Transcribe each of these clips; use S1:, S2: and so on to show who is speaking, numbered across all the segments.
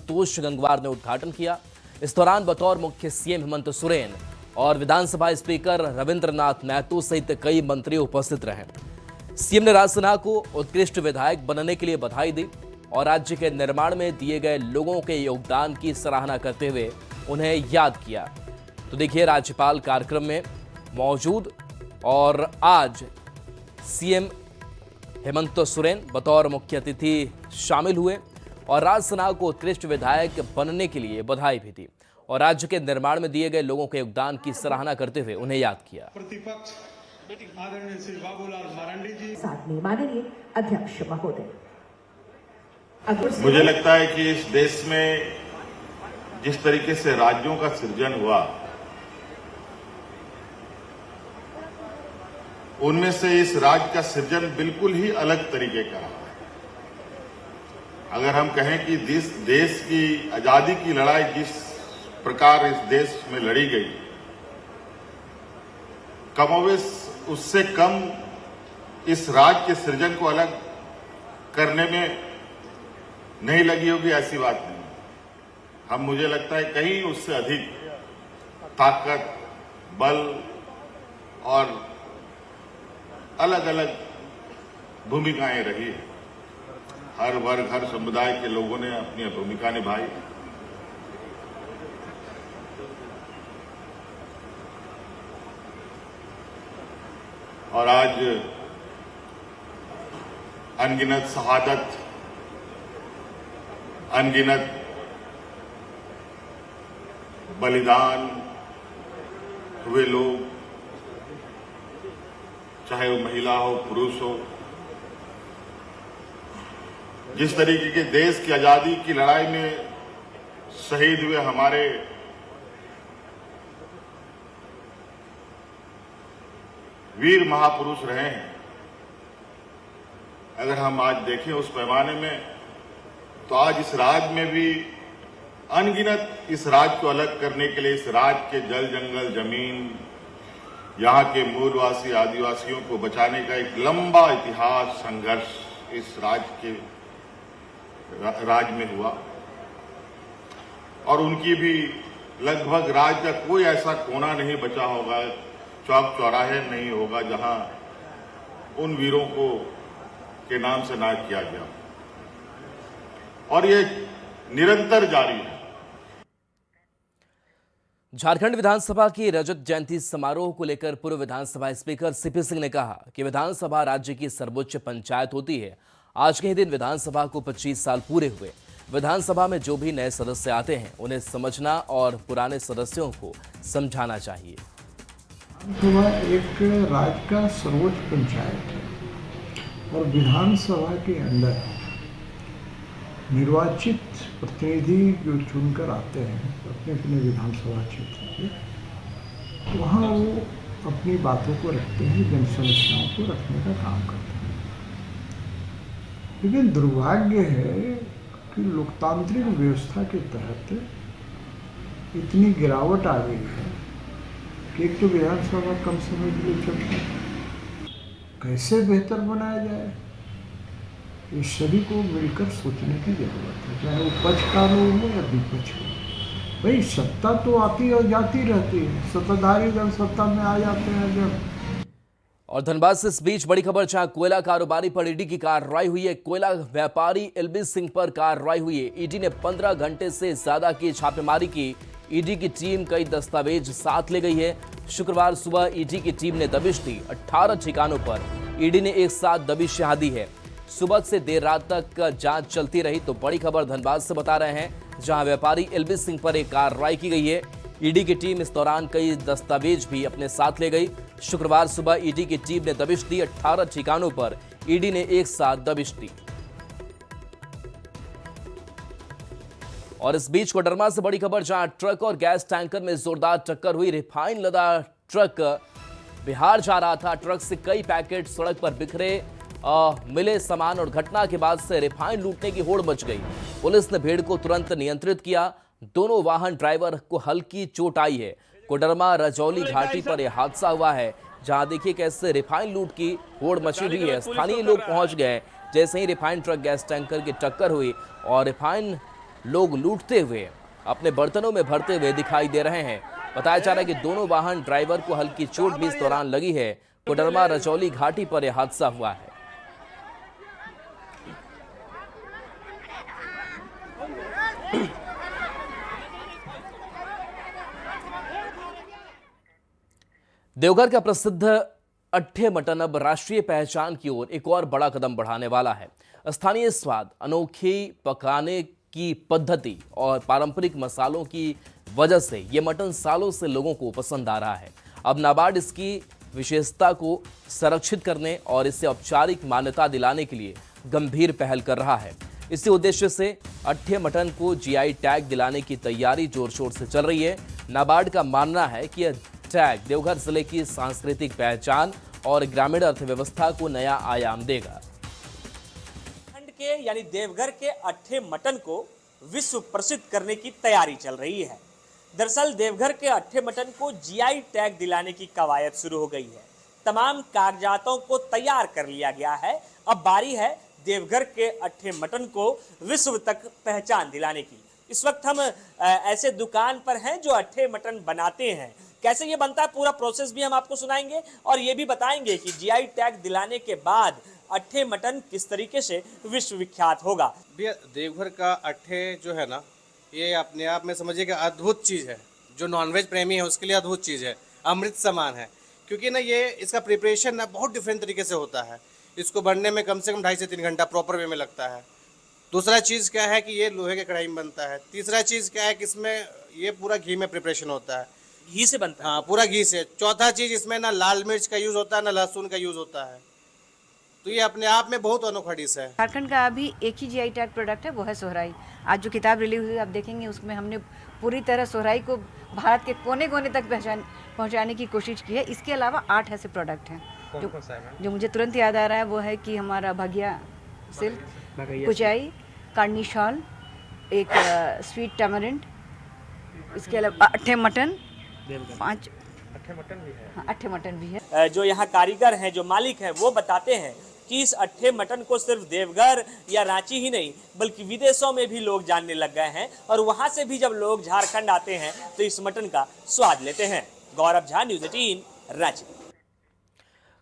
S1: संतोष गंगवार ने उद्घाटन किया। इस दौरान बतौर मुख्य सीएम हेमंत सोरेन और विधानसभा स्पीकर रविंद्रनाथ महतो सहित कई मंत्री उपस्थित रहे। सीएम ने राज सिन्हा को उत्कृष्ट विधायक बनने के लिए बधाई दी और राज्य के निर्माण में दिए गए लोगों के योगदान की सराहना करते हुए उन्हें याद किया। तो देखिए, राज्यपाल कार्यक्रम में मौजूद और आज सीएम हेमंत सोरेन बतौर मुख्य अतिथि शामिल हुए और राज सिन्हा को उत्कृष्ट विधायक बनने के लिए बधाई भी दी और राज्य के निर्माण में दिए गए लोगों के योगदान की सराहना करते हुए उन्हें याद किया।
S2: प्रतिपक्ष आदरणीय श्री बाबूलाल मरांडी जी,
S3: साथ में माननीय अध्यक्ष महोदय।
S4: मुझे लगता है कि इस देश में जिस तरीके से राज्यों का सृजन हुआ, उनमें से इस राज्य का सृजन बिल्कुल ही अलग तरीके का है। अगर हम कहें कि देश की आजादी की लड़ाई जिस प्रकार इस देश में लड़ी गई, कमोवेश उससे कम इस राज्य के सृजन को अलग करने में नहीं लगी होगी, ऐसी बात नहीं। हम, मुझे लगता है, कहीं उससे अधिक ताकत, बल और अलग अलग भूमिकाएं रही है। हर वर्ग, हर समुदाय के लोगों ने अपनी भूमिका निभाई। और आज अनगिनत शहादत, अनगिनत बलिदान हुए लोग, चाहे वो महिला हो, पुरुष हो, जिस तरीके के देश की आजादी की लड़ाई में शहीद हुए हमारे वीर महापुरुष रहे हैं, अगर हम आज देखें उस पैमाने में, तो आज इस राज्य में भी अनगिनत इस राज्य को अलग करने के लिए, इस राज्य के जल, जंगल, जमीन, यहाँ के मूलवासी आदिवासियों को बचाने का एक लंबा इतिहास, संघर्ष इस राज्य के राज्य में हुआ। और उनकी भी लगभग राज्य का कोई ऐसा कोना नहीं बचा होगा, चौक चौराहे नहीं होगा, जहां उन वीरों को के नाम से नाम किया गया। और ये निरंतर जारी है।
S1: झारखंड विधानसभा की रजत जयंती समारोह को लेकर पूर्व विधानसभा स्पीकर सीपी सिंह ने कहा कि विधानसभा राज्य की सर्वोच्च पंचायत होती है। आज के ही दिन विधानसभा को 25 साल पूरे हुए। विधानसभा में जो भी नए सदस्य आते हैं उन्हें समझना और पुराने सदस्यों को समझाना चाहिए।
S5: विधानसभा एक राज्य का सर्वोच्च पंचायत है और विधानसभा के अंदर निर्वाचित प्रतिनिधि जो चुनकर आते हैं अपने अपने विधानसभा क्षेत्र के, वहाँ वो अपनी बातों को रखते हैं, जन समस्याओं को रखने का काम करते हैं। लेकिन दुर्भाग्य है कि लोकतांत्रिक व्यवस्था के तहत इतनी गिरावट आ गई है कि एक तो विधानसभा कम समय के लिए चलती है। कैसे बेहतर बनाया जाए, ये सभी को मिलकर सोचने की जरूरत है, चाहे वो पक्षकार हो या विपक्ष हो। भाई, सत्ता तो आती और जाती रहती है, सत्ताधारी दल सत्ता में आ जाते हैं जब।
S1: और धनबाद से इस बीच बड़ी खबर, जहां कोयला कारोबारी पर ईडी की कार्रवाई हुई है। कोयला व्यापारी एलबी सिंह पर कार्रवाई हुई है। ईडी ने 15 घंटे से ज्यादा की छापेमारी की। ईडी की टीम कई दस्तावेज साथ ले गई है। शुक्रवार सुबह ईडी की टीम ने दबिश दी। 18 ठिकानों पर ईडी ने एक साथ दबिश दी है। सुबह से देर रात तक जांच चलती रही। तो बड़ी खबर धनबाद से बता रहे हैं, जहां व्यापारी एलबी सिंह पर एक कार्रवाई की गई है। ईडी की टीम इस दौरान कई दस्तावेज भी अपने साथ ले गई। शुक्रवार सुबह ईडी की टीम ने दबिश दी। 18 ठिकानों पर ईडी ने एक साथ दबिश दी। और इस बीच कोडरमा से बड़ी खबर, जहां ट्रक और गैस टैंकर में जोरदार टक्कर हुई। रिफाइन लदा ट्रक बिहार जा रहा था। ट्रक से कई पैकेट सड़क पर बिखरे मिले सामान और घटना के बाद से रिफाइन लूटने की होड़ मच गई। पुलिस ने भीड़ को तुरंत नियंत्रित किया। दोनों वाहन ड्राइवर को हल्की चोट आई है। कोडरमा रजौली घाटी पर यह हादसा हुआ है, जहां देखिए कैसे रिफाइन लूट की होड़ मची हुई है। स्थानीय लोग पहुंच गए। जैसे ही रिफाइन ट्रक गैस टैंकर की टक्कर हुई और रिफाइन लोग लूटते हुए अपने बर्तनों में भरते हुए दिखाई दे रहे हैं। बताया जा रहा है कि दोनों वाहन ड्राइवर को हल्की चोट भी इस दौरान लगी है। कोडरमा रजौली घाटी पर यह हादसा हुआ है। देवघर का प्रसिद्ध अट्ठे मटन अब राष्ट्रीय पहचान की ओर एक और बड़ा कदम बढ़ाने वाला है। स्थानीय स्वाद, अनोखी पकाने की पद्धति और पारंपरिक मसालों की वजह से ये मटन सालों से लोगों को पसंद आ रहा है। अब नाबार्ड इसकी विशेषता को संरक्षित करने और इसे औपचारिक मान्यता दिलाने के लिए गंभीर पहल कर रहा है। इसी उद्देश्य से अट्ठे मटन को जीआई टैग दिलाने की तैयारी जोर शोर से चल रही है। नाबार्ड का मानना है कि यह टैग देवघर जिले की सांस्कृतिक पहचान और ग्रामीण अर्थव्यवस्था को नया आयाम देगा।
S6: खंड के यानी देवघर के अट्ठे मटन को विश्व प्रसिद्ध करने की तैयारी चल रही है। दरअसल देवघर के अट्ठे मटन को जीआई टैग दिलाने की कवायद शुरू हो गई है। तमाम कागजातों को तैयार कर लिया गया है। अब बारी है देवघर के अट्ठे मटन को विश्व तक पहचान दिलाने की। इस वक्त हम ऐसे दुकान पर हैं जो अट्ठे मटन बनाते हैं। कैसे ये बनता है पूरा प्रोसेस भी हम आपको सुनाएंगे और ये भी बताएंगे कि जीआई टैग दिलाने के बाद अट्ठे मटन किस तरीके से विश्व विख्यात होगा।
S7: भैया देवघर का अट्ठे जो है ना, ये अपने आप में समझिए कि अद्भुत चीज़ है। जो नॉनवेज प्रेमी है उसके लिए अद्भुत चीज़ है, अमृत समान है। क्योंकि ना ये इसका प्रिपरेशन ना बहुत डिफरेंट तरीके से होता है। इसको बनने में कम से कम 2.5 से 3 घंटा प्रॉपर वे में लगता है। दूसरा चीज़ क्या है कि ये लोहे के कढ़ाई में बनता है। तीसरा चीज़ क्या है कि इसमें ये पूरा घी में प्रिपरेशन होता है,
S6: घी से बनता है।
S7: हाँ, पूरा घी से। चौथा चीज़ इसमें ना लाल मिर्च का यूज़ होता है ना लहसुन का यूज़ होता है। तो ये अपने आप में बहुत अनोखा डिश है।
S8: झारखंड का अभी एक ही जीआई टैग प्रोडक्ट है, वो है सोहराई। आज जो किताब रिलीज हुई आप देखेंगे उसमें हमने पूरी तरह सोहराई को भारत के कोने कोने तक पहुंचाने की कोशिश की है। इसके अलावा 8 ऐसे प्रोडक्ट हैं जो मुझे तुरंत याद आ रहा है। वो है कि हमारा भगिया सिल्क, कुचाई, कार्नी शॉल, एक स्वीट टैमरिंड, इसके अलावा अट्ठे मटन, 5 अट्ठे मटन भी है।
S6: जो यहाँ कारीगर हैं, जो मालिक हैं, वो बताते हैं कि इस अट्ठे मटन को सिर्फ देवघर या रांची ही नहीं बल्कि विदेशों में भी लोग जानने लग गए हैं और वहाँ से भी जब लोग झारखंड आते हैं तो इस मटन का स्वाद लेते हैं। गौरव झा, न्यूज़ 18, रांची।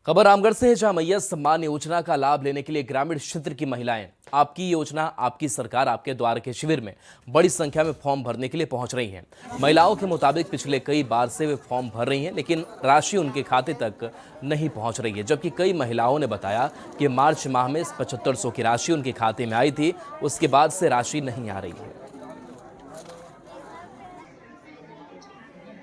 S1: खबर रामगढ़ से है, जहां मैया सम्मान योजना का लाभ लेने के लिए ग्रामीण क्षेत्र की महिलाएं आपकी योजना आपकी सरकार आपके द्वार के शिविर में बड़ी संख्या में फॉर्म भरने के लिए पहुंच रही हैं। महिलाओं के मुताबिक पिछले कई बार से वे फॉर्म भर रही हैं, लेकिन राशि उनके खाते तक नहीं पहुंच रही है। जबकि कई महिलाओं ने बताया कि मार्च माह में 7500 की राशि उनके खाते में आई थी, उसके बाद से राशि नहीं आ रही है।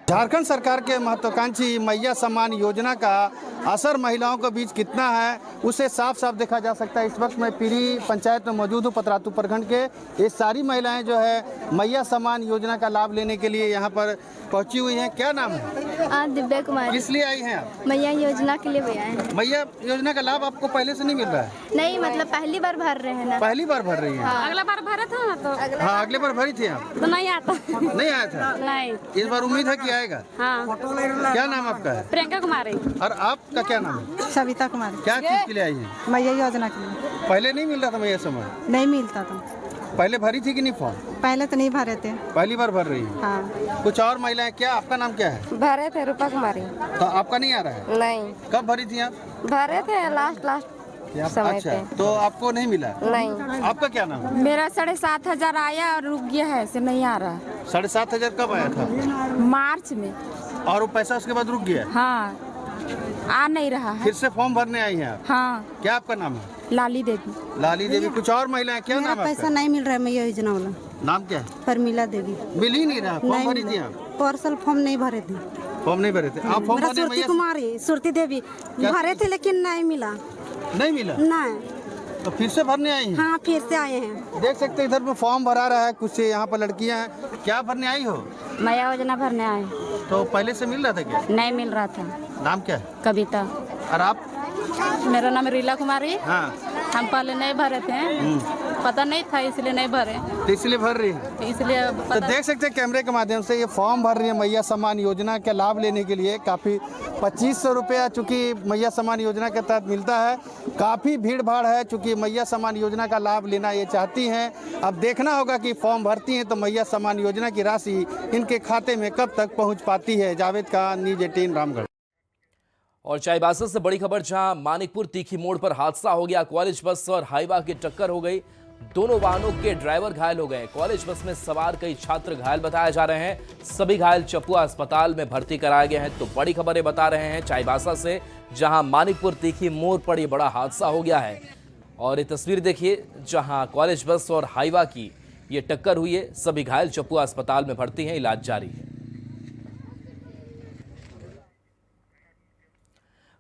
S9: झारखंड सरकार के महत्वाकांक्षी मैया सम्मान योजना का असर महिलाओं के बीच कितना है उसे साफ साफ देखा जा सकता है। इस वक्त मैं पीरी पंचायत में मौजूद हूँ, पतरातू प्रखंड के। ये सारी महिलाएं जो है मैया सम्मान योजना का लाभ लेने के लिए यहाँ पर पहुँची हुई हैं। क्या नाम है?
S10: दिव्या कुमारी।
S9: किस लिए आई हैं आप?
S10: मैया योजना के लिए भी आए हैं।
S9: मैया योजना का लाभ आपको पहले से नहीं मिल रहा है?
S10: नहीं, मतलब पहली बार भर रहे हैं ना।
S9: पहली बार भर रही है।
S10: हाँ। अगला बार भरा था ना, तो
S9: हाँ, अगले बार भरी थी आप?
S10: तो नहीं आता।
S9: नहीं आया था?
S10: नहीं।
S9: इस बार उम्मीद है कि आएगा?
S10: हाँ।
S9: क्या नाम आपका है?
S10: प्रियंका कुमारी।
S9: और आपका क्या नाम है?
S11: सविता कुमारी।
S9: क्या चीज के लिए आई है?
S11: मैया योजना के लिए।
S9: पहले नहीं मिल रहा था मैया सम्मान?
S11: नहीं मिलता था।
S9: पहले भरी थी कि नहीं फॉर्म?
S11: पहले तो नहीं भरे थे।
S9: पहली बार भर रही है।
S11: हाँ।
S9: कुछ और महिलाएं, क्या आपका नाम क्या है?
S10: भरे थे, रूपा कुमारी।
S9: तो आपका नहीं आ रहा है?
S10: नहीं।
S9: कब भरी थी आप?
S10: भरे थे लास्ट समय
S9: अच्छा,
S10: पे।
S9: तो आपको नहीं मिला?
S10: नहीं।
S9: आपका क्या नाम है?
S10: मेरा 7,500 आया और रुक गया है, से नहीं आ रहा।
S9: 7,500 कब आया था?
S10: मार्च में।
S9: और वो पैसा उसके बाद रुक गया?
S10: हाँ, आ नहीं रहा है।
S9: फिर से फॉर्म भरने आई हैं आप?
S10: हाँ।
S9: क्या आपका नाम है?
S10: लाली देवी।
S9: लाली देवी। कुछ और महिलाएं, क्या नाम है?
S11: पैसा नहीं मिल रहा है मैया योजना वाला।
S9: नाम क्या है?
S11: परमिला देवी।
S9: मिल ही नहीं रहा। फॉर्म भरी थी आप?
S11: पार्सल फॉर्म नहीं भरे थे।
S9: फॉर्म नहीं भरे थे आप? फॉर्म भरने
S11: सुरती कुमारी, सुरती देवी भरे थे लेकिन नहीं मिला।
S9: नहीं मिला?
S11: नहीं।
S9: तो फिर से भरने आई हैं?
S11: हाँ, फिर से आए हैं।
S9: देख सकते हैं इधर में फॉर्म भरा रहा है, कुछ यहाँ पर लड़कियाँ हैं। क्या भरने आई हो?
S10: मैया योजना भरने आए।
S9: तो पहले से मिल रहा था क्या?
S10: नहीं मिल रहा था।
S9: नाम क्या है?
S10: कविता।
S9: और आप?
S10: मेरा नाम रीला कुमारी।
S9: हाँ।
S10: हम पहले नहीं भरे थे, पता नहीं था इसलिए नहीं भरे,
S9: तो इसलिए भर रही है।
S10: इसलिए
S9: तो देख सकते हैं कैमरे के माध्यम से ये फॉर्म भर रही है मैया सम्मान योजना का लाभ लेने के लिए। काफ़ी 2500 रुपया चूँकि मैया सम्मान योजना के तहत मिलता है, काफ़ी भीड़ भाड़ है चूँकि मैया सम्मान योजना का लाभ लेना ये चाहती हैं। अब देखना होगा कि फॉर्म भरती हैं तो मैया सम्मान योजना की राशि इनके खाते में कब तक पहुँच पाती है। जावेद खान, न्यूज़ 18 रामगढ़।
S1: और चाईबासा से बड़ी खबर, जहां मानिकपुर तीखी मोड़ पर हादसा हो गया। कॉलेज बस और हाईवा की टक्कर हो गई, दोनों वाहनों के ड्राइवर घायल हो गए। कॉलेज बस में सवार कई छात्र घायल बताए जा रहे हैं। सभी घायल चपुआ अस्पताल में भर्ती कराए गए हैं। तो बड़ी खबरें बता रहे हैं चाईबासा से, जहां मानिकपुर तीखी मोड़ पर ये बड़ा हादसा हो गया है। और ये तस्वीर देखिए, जहां कॉलेज बस और हाईवा की ये टक्कर हुई है। सभी घायल चपुआ अस्पताल में भर्ती हैं, इलाज जारी है।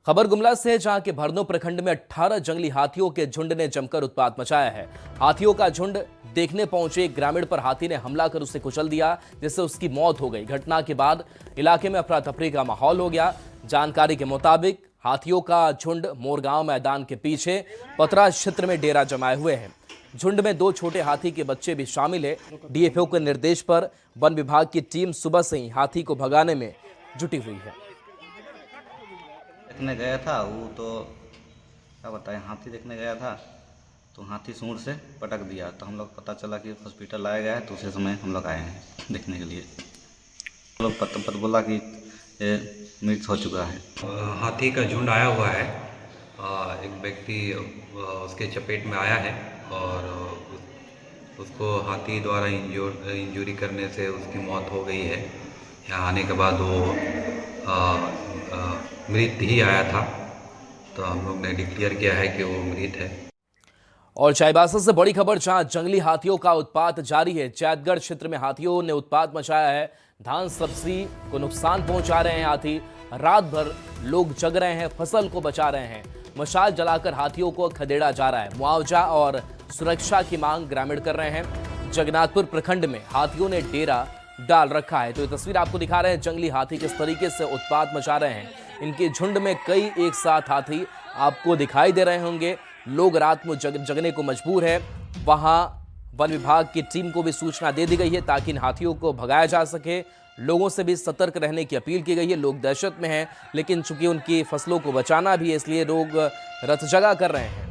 S1: खबर गुमला से, जहां के भरनो प्रखंड में 18 जंगली हाथियों के झुंड ने जमकर उत्पात मचाया है। हाथियों का झुंड देखने पहुंचे एक ग्रामीण पर हाथी ने हमला कर उसे कुचल दिया, जिससे उसकी मौत हो गई। घटना के बाद इलाके में अफरा तफरी का माहौल हो गया। जानकारी के मुताबिक हाथियों का झुंड मोरगांव मैदान के पीछे पतरा क्षेत्र में डेरा जमाए हुए हैं। झुंड में 2 छोटे हाथी के बच्चे भी शामिल है। डीएफओ के निर्देश पर वन विभाग की टीम सुबह से ही हाथी को भगाने में जुटी हुई है।
S12: देखने गया था वो, तो क्या बताएं, हाथी देखने गया था तो हाथी सूंड से पटक दिया। तो हम लोग पता चला कि हॉस्पिटल लाया गया है, तो उसी समय हम लोग आए हैं देखने के लिए। हम लोग पता बोला कि ये मृत हो चुका है।
S13: हाथी का झुंड आया हुआ है, एक व्यक्ति उसके चपेट में आया है और उसको हाथी द्वारा इंजरी करने से उसकी मौत हो गई है। यहाँ आने के बाद वो मृत ही आया था, तो हम लोग ने डिक्लेयर किया है कि वो मृत है।
S1: और चाईबासा से बड़ी खबर, जहां जंगली हाथियों का उत्पात जारी है। चैतगढ़ क्षेत्र में हाथियों ने उत्पात मचाया है। धान सब्जी को नुकसान पहुंचा रहे हैं हाथी। रात भर लोग जग रहे हैं, फसल को बचा रहे हैं। मशाल जलाकर हाथियों को खदेड़ा जा रहा है। मुआवजा और सुरक्षा की मांग ग्रामीण कर रहे हैं। जगन्नाथपुर प्रखंड में हाथियों ने डेरा डाल रखा है। तो ये तस्वीर आपको दिखा रहे हैं, जंगली हाथी किस तरीके से उत्पात मचा रहे हैं। इनके झुंड में कई एक साथ हाथी आपको दिखाई दे रहे होंगे। लोग रात में जगने को मजबूर है। वहां वन विभाग की टीम को भी सूचना दे दी गई है ताकि इन हाथियों को भगाया जा सके। लोगों से भी सतर्क रहने की अपील की गई है। लोग दहशत में हैं, लेकिन चूंकि उनकी फसलों को बचाना भी है, इसलिए लोग रथ जगा कर रहे हैं।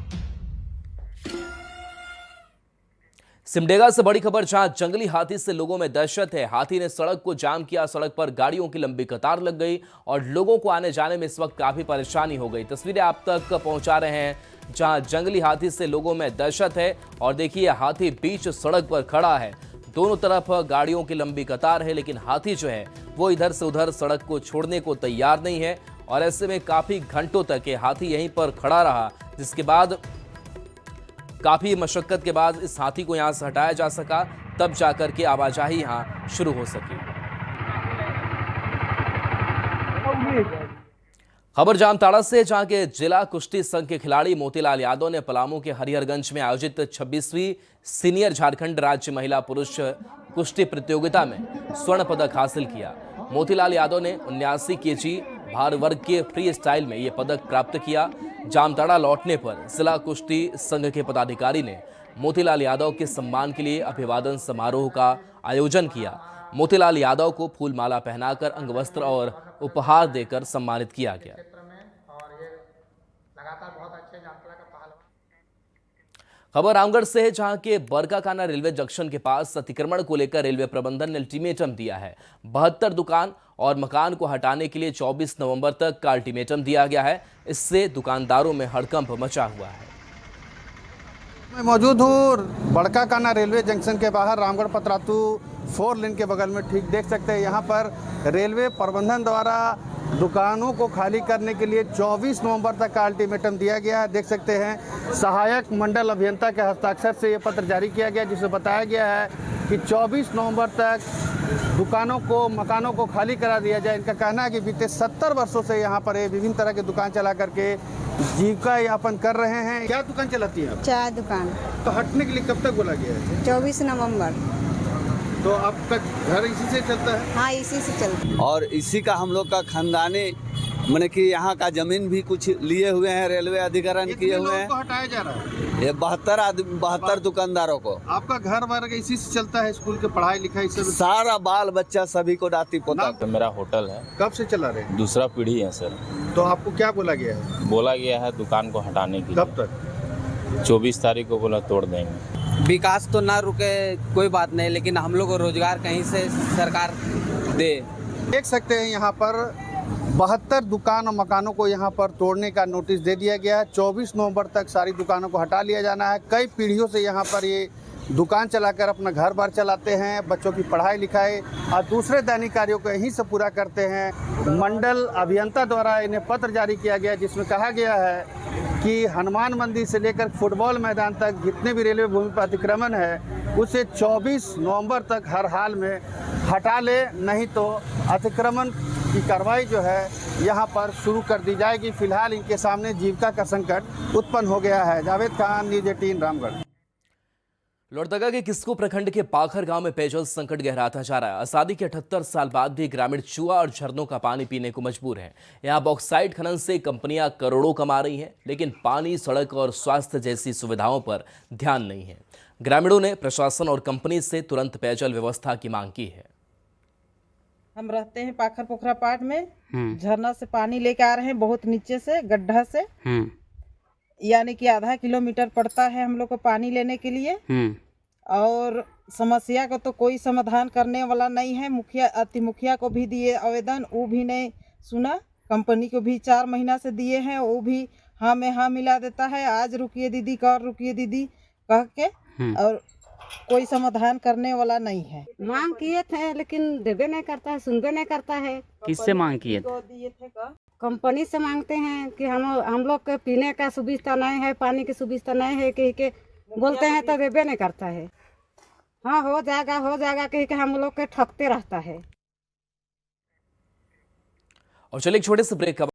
S1: सिमडेगा से बड़ी खबर, जहां जंगली हाथी से लोगों में दहशत है। हाथी ने सड़क को जाम किया, सड़क पर गाड़ियों की लंबी कतार लग गई और लोगों को आने जाने में इस वक्त काफी परेशानी हो गई। तस्वीरें आप तक पहुंचा रहे हैं, जहां जंगली हाथी से लोगों में दहशत है। और देखिए, हाथी बीच सड़क पर खड़ा है, दोनों तरफ गाड़ियों की लंबी कतार है, लेकिन हाथी जो है वो इधर से उधर सड़क को छोड़ने को तैयार नहीं है। और ऐसे में काफी घंटों तक ये हाथी यहीं पर खड़ा रहा, जिसके बाद काफी मशक्कत के बाद इस हाथी को यहां से हटाया जा सका, तब जाकर के आवाजाही यहां शुरू हो सकी। खबर जामताड़ा से, जहां के जिला कुश्ती संघ के खिलाड़ी मोतीलाल यादव ने पलामू के हरिहरगंज में आयोजित 26वीं सीनियर झारखंड राज्य महिला पुरुष कुश्ती प्रतियोगिता में स्वर्ण पदक हासिल किया। मोतीलाल यादव ने 79 केजी भार वर्ग के फ्री स्टाइल में यह पदक प्राप्त किया। जामताड़ा लौटने पर जिला कुश्ती संघ के पदाधिकारी ने मोतीलाल यादव के सम्मान के लिए अभिवादन समारोह का आयोजन किया। मोतीलाल यादव को फूलमाला पहनाकर अंगवस्त्र और उपहार देकर सम्मानित किया गया। खबर रामगढ़ से है, जहां के बरकाकाना रेलवे जंक्शन के पास अतिक्रमण को लेकर रेलवे प्रबंधन ने अल्टीमेटम दिया है। 72 दुकान और मकान को हटाने के लिए 24 नवंबर तक का अल्टीमेटम दिया गया है। इससे दुकानदारों में हड़कंप मचा हुआ है।
S9: मैं मौजूद हूँ बड़काकाना रेलवे जंक्शन के बाहर, रामगढ़ पतरातू 4 लेन के बगल में। ठीक देख सकते हैं, यहाँ पर रेलवे प्रबंधन द्वारा दुकानों को खाली करने के लिए 24 नवंबर तक का अल्टीमेटम दिया गया है। देख सकते हैं, सहायक मंडल अभियंता के हस्ताक्षर से ये पत्र जारी किया गया, जिसमें बताया गया है कि 24 नवंबर तक दुकानों को, मकानों को खाली करा दिया जाए। इनका कहना है कि बीते 70 वर्षों से यहाँ पर विभिन्न तरह की दुकान चला करके जीविका यापन कर रहे हैं। क्या दुकान चलाती है?
S11: चाय दुकान।
S9: तो हटने के लिए कब तक बोला गया है?
S11: 24 नवंबर।
S9: तो आपका घर इसी से चलता है?
S11: हाँ, इसी से चलता है।
S14: और इसी का हम लोग का खानदानी मैंने कि यहाँ का जमीन भी कुछ लिए हुए हैं, रेलवे अधिग्रहण किए हुए हैं।
S9: हटाया जा रहा है
S14: ये 72 दुकानदारों को।
S9: आपका घर वर्ग इसी से चलता है, स्कूल के पढ़ाई लिखाई सब?
S14: सारा बाल बच्चा सभी को नाती पोता।
S15: तो मेरा होटल है।
S9: कब से चला रहे हैं?
S15: दूसरा पीढ़ी है सर।
S9: तो आपको क्या बोला गया है?
S15: बोला गया है दुकान को हटाने की।
S9: कब तक?
S15: 24 तारीख को बोला तोड़ देंगे।
S16: विकास तो ना रुके कोई बात नहीं, लेकिन हम लोग को रोजगार कहीं से सरकार दे।
S9: देख सकते हैं यहाँ पर 72 दुकान और मकानों को यहाँ पर तोड़ने का नोटिस दे दिया गया है। 24 नवंबर तक सारी दुकानों को हटा लिया जाना है। कई पीढ़ियों से यहाँ पर ये दुकान चलाकर अपना घर बार चलाते हैं, बच्चों की पढ़ाई लिखाई और दूसरे दैनिक कार्यों को यहीं से पूरा करते हैं। मंडल अभियंता द्वारा इन्हें पत्र जारी किया गया जिसमें कहा गया है कि हनुमान मंदिर से लेकर फुटबॉल मैदान तक जितने भी रेलवे भूमि पर अतिक्रमण है उसे 24 नवंबर तक हर हाल में हटा ले, नहीं तो अतिक्रमण की कार्रवाई जो है यहाँ पर शुरू कर दी जाएगी। फिलहाल इनके सामने जीविका का संकट उत्पन्न हो गया है। जावेद खान, न्यूज़ 18 रामगढ़।
S1: लोहरदगा के किस्को प्रखंड के पाखर गांव में पेयजल संकट गहराता जा रहा है। आजादी के 78 साल बाद भी ग्रामीण चूहा और झरनों का पानी पीने को मजबूर हैं। यहां बॉक्साइट खनन से कंपनियां करोड़ों कमा रही हैं, लेकिन पानी, सड़क और स्वास्थ्य जैसी सुविधाओं पर ध्यान नहीं है। ग्रामीणों ने प्रशासन और कंपनी से तुरंत पेयजल व्यवस्था की मांग की है।
S10: हम रहते हैं पाखर पोखरा पाट में, झरना से पानी लेके आ रहे हैं, बहुत नीचे से गड्ढा से, यानी कि आधा किलोमीटर पड़ता है हम लोग को पानी लेने के लिए। और समस्या का तो कोई समाधान करने वाला नहीं है। मुखिया को भी दिए आवेदन, वो भी नहीं सुना। कंपनी को भी 4 महीना से दिए हैं, वो भी हाँ में हाँ मिला देता है। आज रुकिए दीदी, कल रुकिए दीदी कह के, और कोई समाधान करने वाला नहीं है।
S11: मांग किए थे लेकिन देवे नहीं करता है, सुनबे नहीं करता है।
S16: किससे मांग किए थे?
S11: कंपनी से मांगते हैं कि हम लोग के पीने का सुविधा नहीं है, पानी की सुविधा नहीं है, कह के बोलते हैं तो देवे नहीं करता है। हाँ हो जाएगा कह के हम लोग के ठगते रहता है।
S1: और चलिए एक छोटे से ब्रेक का